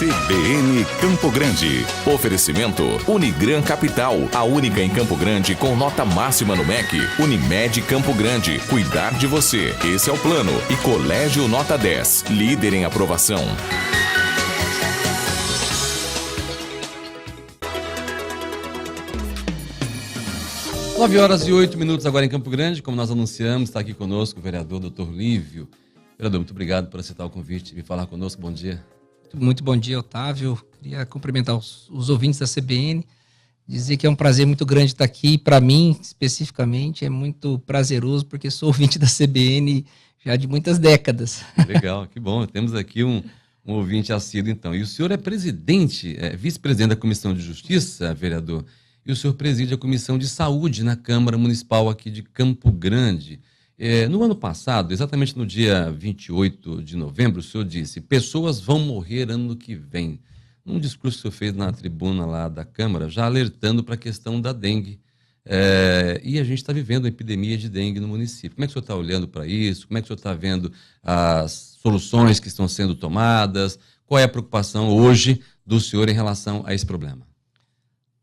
CBN Campo Grande. Oferecimento Unigran Capital, a única em Campo Grande com nota máxima no MEC. Unimed Campo Grande, cuidar de você. Esse é o plano. E Colégio Nota 10, líder em aprovação. Nove horas e 8 minutos agora em Campo Grande, como nós anunciamos, está aqui conosco o vereador Dr. Lívio. Vereador, muito obrigado por aceitar o convite e vir falar conosco. Bom dia. Muito bom dia, Otávio. Queria cumprimentar os ouvintes da CBN, dizer que é um prazer muito grande estar aqui. Para mim, especificamente, é muito prazeroso, porque sou ouvinte da CBN já de muitas décadas. Legal, que bom. Temos aqui um ouvinte assíduo, então. E o senhor é presidente, vice-presidente da Comissão de Justiça, vereador, e o senhor preside a Comissão de Saúde na Câmara Municipal aqui de Campo Grande. No ano passado, exatamente no dia 28 de novembro, o senhor disse: pessoas vão morrer ano que vem. Num discurso que o senhor fez na tribuna lá da Câmara, já alertando para a questão da dengue. E a gente está vivendo uma epidemia de dengue no município. Como é que o senhor está olhando para isso? Como é que o senhor está vendo as soluções que estão sendo tomadas? Qual é a preocupação hoje do senhor em relação a esse problema?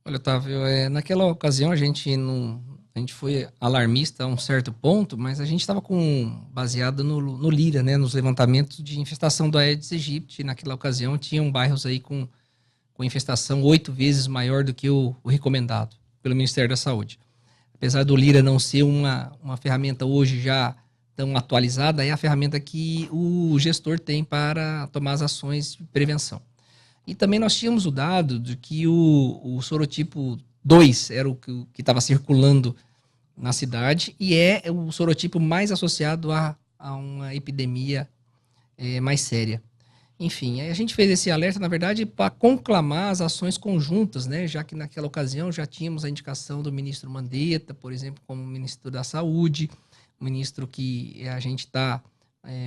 Olha, Otávio, naquela ocasião a gente foi alarmista a um certo ponto, mas a gente estava baseado no Lira, né, nos levantamentos de infestação do Aedes aegypti. Naquela ocasião tinham bairros aí com infestação 8 vezes maior do que o recomendado pelo Ministério da Saúde. Apesar do Lira não ser uma ferramenta hoje já tão atualizada, é a ferramenta que o gestor tem para tomar as ações de prevenção. E também nós tínhamos o dado de que o sorotipo 2 era o que estava circulando na cidade e é o sorotipo mais associado a uma epidemia mais séria. Enfim, a gente fez esse alerta, na verdade, para conclamar as ações conjuntas, né? Já que naquela ocasião já tínhamos a indicação do ministro Mandetta, por exemplo, como ministro da Saúde, um ministro que a gente está...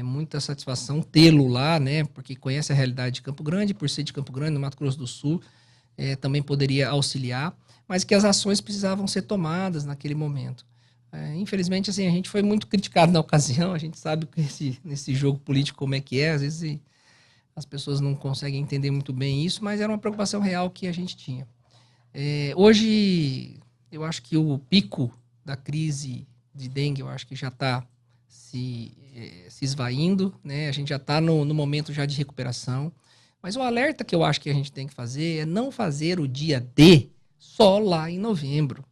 muita satisfação tê-lo lá, né? Porque conhece a realidade de Campo Grande, por ser de Campo Grande, no Mato Grosso do Sul, também poderia auxiliar, mas que as ações precisavam ser tomadas naquele momento. Infelizmente, assim, a gente foi muito criticado na ocasião, a gente sabe que nesse jogo político como é que é, às vezes as pessoas não conseguem entender muito bem isso, mas era uma preocupação real que a gente tinha. Hoje, eu acho que o pico da crise de dengue, eu acho que já está se esvaindo, né? A gente já está no momento já de recuperação, mas o alerta que eu acho que a gente tem que fazer é não fazer o dia D só lá em novembro,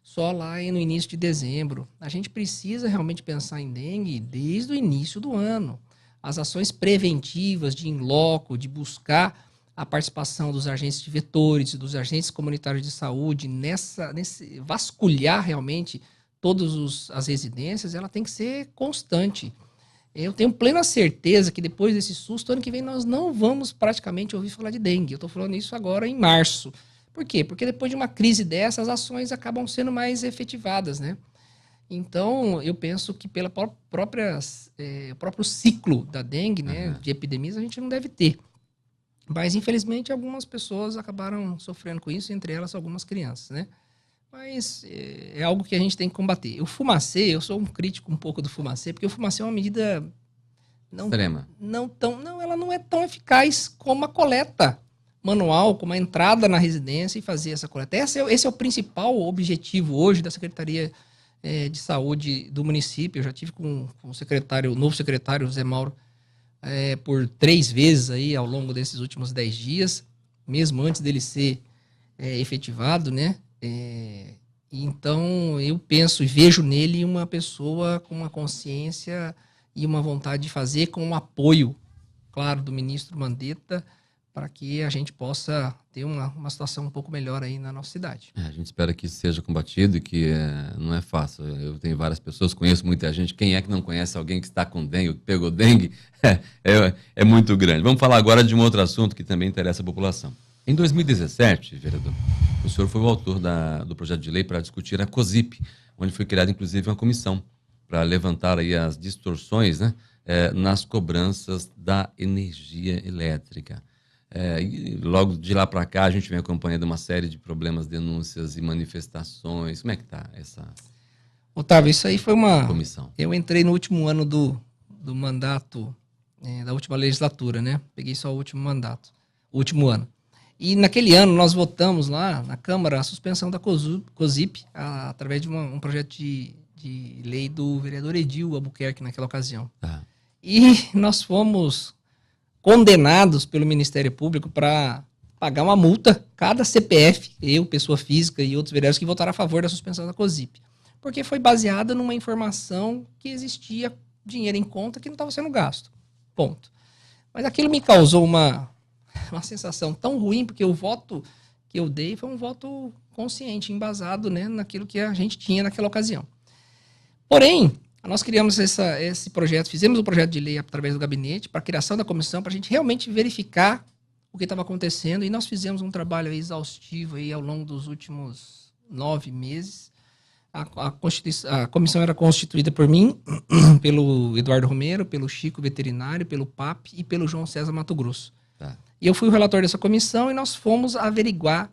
só lá no início de dezembro. A gente precisa realmente pensar em dengue desde o início do ano. As ações preventivas de in loco, de buscar a participação dos agentes de vetores, dos agentes comunitários de saúde, nesse vasculhar realmente todas as residências, ela tem que ser constante. Eu tenho plena certeza que depois desse susto, ano que vem nós não vamos praticamente ouvir falar de dengue. Eu estou falando isso agora em março. Por quê? Porque depois de uma crise dessa, as ações acabam sendo mais efetivadas, né? Então, eu penso que pelo próprio ciclo da dengue, né, de epidemias, a gente não deve ter. Mas, infelizmente, algumas pessoas acabaram sofrendo com isso, entre elas algumas crianças, né? Mas é algo que a gente tem que combater. O fumacê, eu sou um crítico um pouco do fumacê, porque o fumacê é uma medida extrema. Ela não é tão eficaz como a coleta manual, como a entrada na residência e fazer essa coleta. Esse é o principal objetivo hoje da Secretaria de Saúde do município. Eu já tive com o novo secretário, Zé Mauro, por 3 vezes aí ao longo desses últimos 10 dias, mesmo antes dele ser efetivado, né? Então eu penso e vejo nele uma pessoa com uma consciência e uma vontade de fazer, com o apoio, claro, do ministro Mandetta, para que a gente possa ter uma situação um pouco melhor aí na nossa cidade. A gente espera que isso seja combatido e que não é fácil. Eu tenho várias pessoas, conheço muita gente. Quem é que não conhece alguém que está com dengue, que pegou dengue? É muito grande. Vamos falar agora de um outro assunto que também interessa a população. Em 2017, vereador, o senhor foi o autor do projeto de lei para discutir a COSIP, onde foi criada, inclusive, uma comissão para levantar aí as distorções, né, nas cobranças da energia elétrica. E logo de lá para cá, a gente vem acompanhando uma série de problemas, denúncias e manifestações. Como é que está essa Otávio, isso aí foi uma comissão? Eu entrei no último ano do mandato, da última legislatura, né? Peguei só o último mandato. último ano. E naquele ano nós votamos lá na Câmara a suspensão da COSIP através de um projeto de lei do vereador Edil Albuquerque naquela ocasião. E nós fomos condenados pelo Ministério Público para pagar uma multa, cada CPF, eu, pessoa física e outros vereadores que votaram a favor da suspensão da COSIP. Porque foi baseada numa informação que existia dinheiro em conta que não estava sendo gasto. Ponto. Mas aquilo me causou uma sensação tão ruim, porque o voto que eu dei foi um voto consciente, embasado, né, naquilo que a gente tinha naquela ocasião. Porém, nós criamos esse projeto, fizemos um projeto de lei através do gabinete para a criação da comissão, para a gente realmente verificar o que estava acontecendo, e nós fizemos um trabalho exaustivo aí ao longo dos últimos 9 meses. A comissão era constituída por mim, pelo Eduardo Romero, pelo Chico Veterinário, pelo PAP e pelo João César Mato Grosso. E eu fui o relator dessa comissão e nós fomos averiguar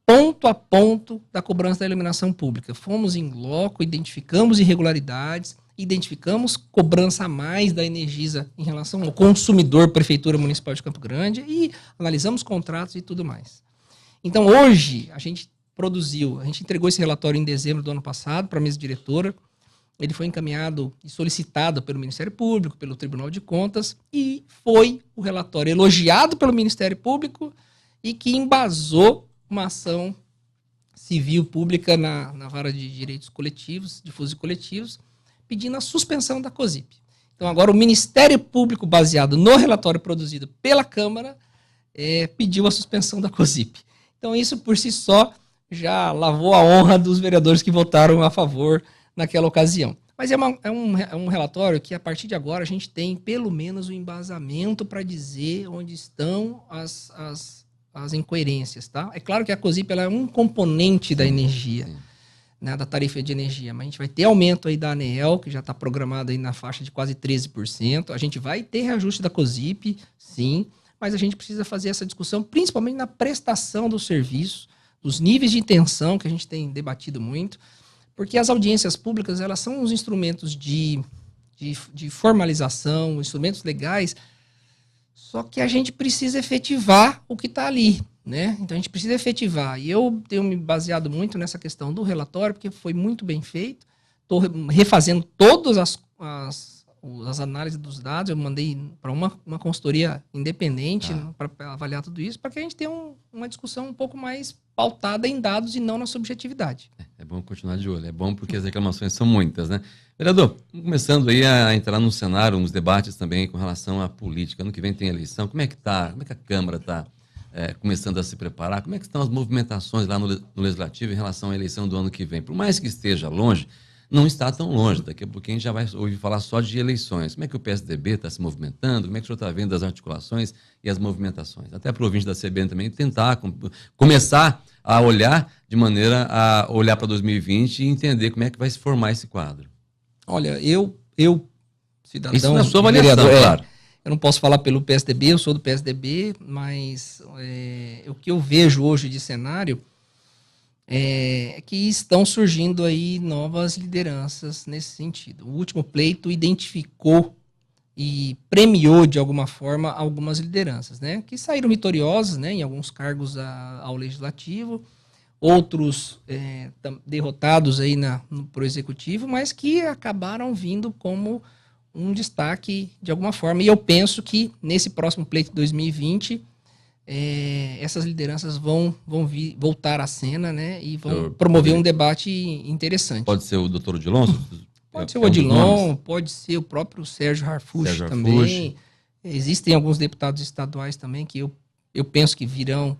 ponto a ponto da cobrança da iluminação pública. Fomos em loco, identificamos irregularidades, identificamos cobrança a mais da Energisa em relação ao consumidor Prefeitura Municipal de Campo Grande e analisamos contratos e tudo mais. Então hoje a gente entregou esse relatório em dezembro do ano passado para a mesa diretora. Ele foi encaminhado e solicitado pelo Ministério Público, pelo Tribunal de Contas, e foi o relatório elogiado pelo Ministério Público e que embasou uma ação civil pública na Vara de Direitos Coletivos, Difusos e Coletivos, pedindo a suspensão da COSIP. Então agora o Ministério Público, baseado no relatório produzido pela Câmara, pediu a suspensão da COSIP. Então isso por si só já lavou a honra dos vereadores que votaram a favor naquela ocasião. Mas é um relatório que, a partir de agora, a gente tem pelo menos um embasamento para dizer onde estão as incoerências. Tá? É claro que a COSIP ela é um componente da energia, né, da tarifa de energia, mas a gente vai ter aumento aí da ANEEL, que já está programado aí na faixa de quase 13%. A gente vai ter reajuste da COSIP, sim, mas a gente precisa fazer essa discussão, principalmente na prestação do serviço, dos níveis de tensão que a gente tem debatido muito, porque as audiências públicas elas são os instrumentos de formalização, instrumentos legais, só que a gente precisa efetivar o que está ali, né? Então a gente precisa efetivar. E eu tenho me baseado muito nessa questão do relatório, porque foi muito bem feito. Estou refazendo todas as análises dos dados, eu mandei para uma consultoria independente para avaliar tudo isso, para que a gente tenha uma discussão um pouco mais pautada em dados e não na subjetividade. É bom continuar de olho, é bom porque as reclamações são muitas, né? Vereador, começando aí a entrar no cenário, nos debates também com relação à política. Ano que vem tem eleição, como é que a Câmara está começando a se preparar? Como é que estão as movimentações lá no Legislativo em relação à eleição do ano que vem? Por mais que esteja longe, não está tão longe. Daqui a pouquinho a gente já vai ouvir falar só de eleições. Como é que o PSDB está se movimentando? Como é que o senhor está vendo as articulações e as movimentações? Até para o ouvinte da CBN também tentar começar a olhar de maneira a olhar para 2020 e entender como é que vai se formar esse quadro. Olha, eu cidadão... Isso na sua avaliação, vereador, claro. Eu não posso falar pelo PSDB, eu sou do PSDB, mas o que eu vejo hoje de cenário é que estão surgindo aí novas lideranças nesse sentido. O último pleito identificou e premiou, de alguma forma, algumas lideranças, né? Que saíram vitoriosas, né, em alguns cargos ao Legislativo, outros derrotados aí pro Executivo, mas que acabaram vindo como um destaque de alguma forma. E eu penso que nesse próximo pleito de 2020... essas lideranças vão voltar à cena, né, e vão promover um debate interessante. Pode ser o doutor Odilon? Pode ser o Odilon, pode ser o próprio Sérgio Harfuch também. Existem alguns deputados estaduais também que eu penso que virão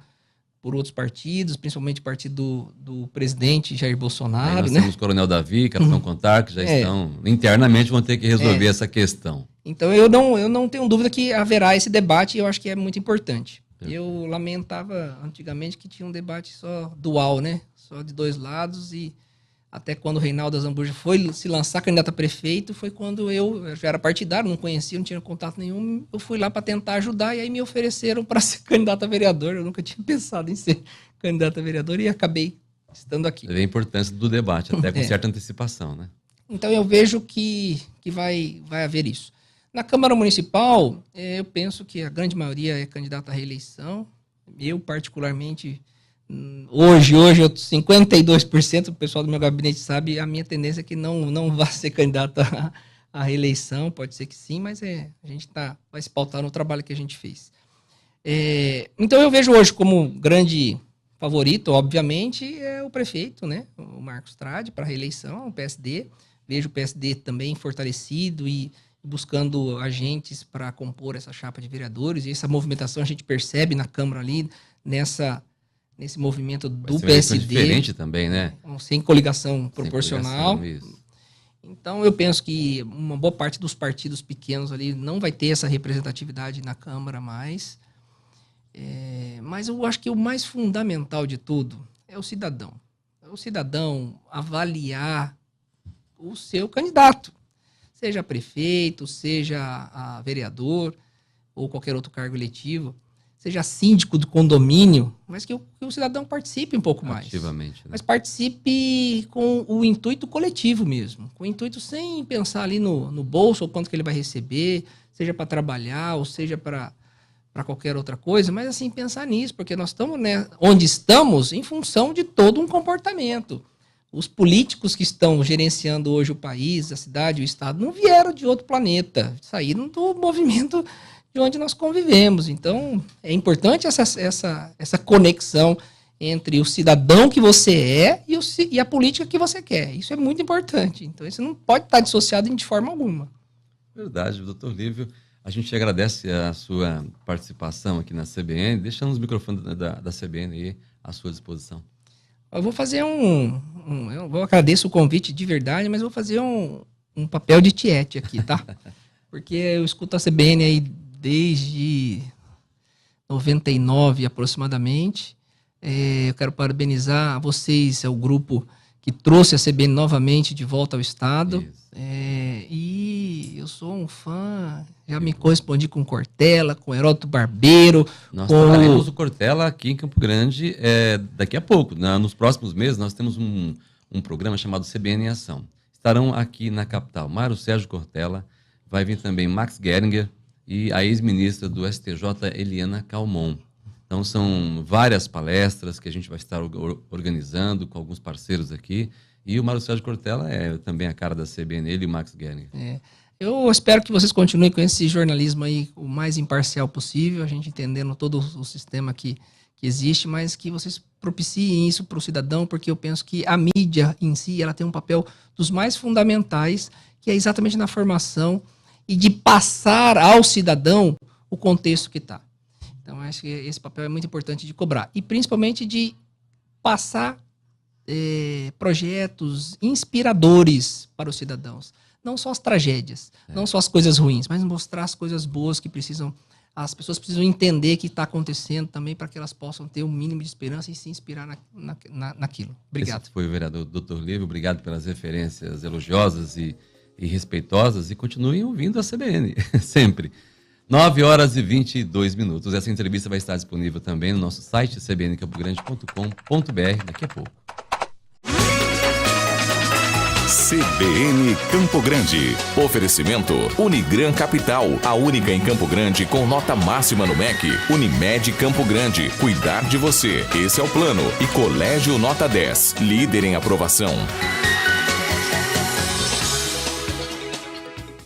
por outros partidos, principalmente o partido do presidente Jair Bolsonaro. Aí nós temos o Coronel Davi, Capitão Contar, que já estão internamente vão ter que resolver essa questão. Então eu não tenho dúvida que haverá esse debate e eu acho que é muito importante. Eu lamentava antigamente que tinha um debate só dual, né? Só de dois lados, e até quando o Reinaldo Azambuja foi se lançar candidato a prefeito, foi quando eu já era partidário, não conhecia, não tinha contato nenhum, eu fui lá para tentar ajudar e aí me ofereceram para ser candidato a vereador. Eu nunca tinha pensado em ser candidato a vereador e acabei estando aqui. É a importância do debate, até com certa antecipação, né? Então eu vejo que vai haver isso. Na Câmara Municipal, eu penso que a grande maioria é candidata à reeleição. Eu, particularmente, hoje eu 52%, o pessoal do meu gabinete sabe, a minha tendência é que não vá ser candidata à reeleição, pode ser que sim, mas a gente vai se pautar no trabalho que a gente fez. Então eu vejo hoje como grande favorito, obviamente, é o prefeito, né? O Marcos Trade, para a reeleição, o PSD. Vejo o PSD também fortalecido e buscando agentes para compor essa chapa de vereadores, e essa movimentação a gente percebe na Câmara ali, nesse movimento do PSD. Diferente também, né? Sem coligação proporcional. Sem coligação, isso. Então eu penso que uma boa parte dos partidos pequenos ali não vai ter essa representatividade na Câmara mais. Mas eu acho que o mais fundamental de tudo é o cidadão. É o cidadão avaliar o seu candidato. Seja prefeito, seja vereador ou qualquer outro cargo eletivo, seja síndico do condomínio, mas que o cidadão participe um pouco mais. Ativamente, né? Mas participe com o intuito coletivo mesmo, com o intuito sem pensar ali no bolso ou quanto que ele vai receber, seja para trabalhar ou seja para qualquer outra coisa, mas assim, pensar nisso, porque nós estamos onde estamos em função de todo um comportamento. Os políticos que estão gerenciando hoje o país, a cidade, o estado, não vieram de outro planeta, saíram do movimento de onde nós convivemos. Então, é importante essa conexão entre o cidadão que você é e a política que você quer. Isso é muito importante. Então, isso não pode estar dissociado de forma alguma. Verdade, doutor Lívio. A gente agradece a sua participação aqui na CBN, deixando os microfones da CBN aí à sua disposição. Eu vou fazer eu agradeço o convite de verdade, mas vou fazer um papel de tiete aqui, tá? Porque eu escuto a CBN aí desde 99 aproximadamente. Eu quero parabenizar vocês, é o grupo que trouxe a CBN novamente de volta ao estado. E eu sou um fã, já me correspondi com o Cortella, com o Heródoto Barbeiro. Nós trabalharemos o Cortella aqui em Campo Grande daqui a pouco. Nos próximos meses nós temos um programa chamado CBN em Ação. Estarão aqui na capital Mário Sérgio Cortella, vai vir também Max Geringer e a ex-ministra do STJ, Eliana Calmon. Então são várias palestras que a gente vai estar organizando com alguns parceiros aqui. E o Mário Sérgio Cortella é também a cara da CBN, ele e o Max Geringer. Eu espero que vocês continuem com esse jornalismo aí o mais imparcial possível, a gente entendendo todo o sistema que existe, mas que vocês propiciem isso para o cidadão, porque eu penso que a mídia em si ela tem um papel dos mais fundamentais, que é exatamente na formação e de passar ao cidadão o contexto que está. Então, acho que esse papel é muito importante de cobrar. E principalmente de passar projetos inspiradores para os cidadãos. Não só as tragédias, não só as coisas ruins, mas mostrar as coisas boas que as pessoas precisam entender que está acontecendo também para que elas possam ter um mínimo de esperança e se inspirar naquilo. Obrigado. Esse foi o vereador Dr. Lívio, obrigado pelas referências elogiosas e respeitosas, e continuem ouvindo a CBN, sempre. 9h22. Essa entrevista vai estar disponível também no nosso site, cbncampogrande.com.br, daqui a pouco. CBN Campo Grande. Oferecimento Unigran Capital, a única em Campo Grande com nota máxima no MEC. Unimed Campo Grande, cuidar de você. Esse é o plano. E Colégio Nota 10, líder em aprovação.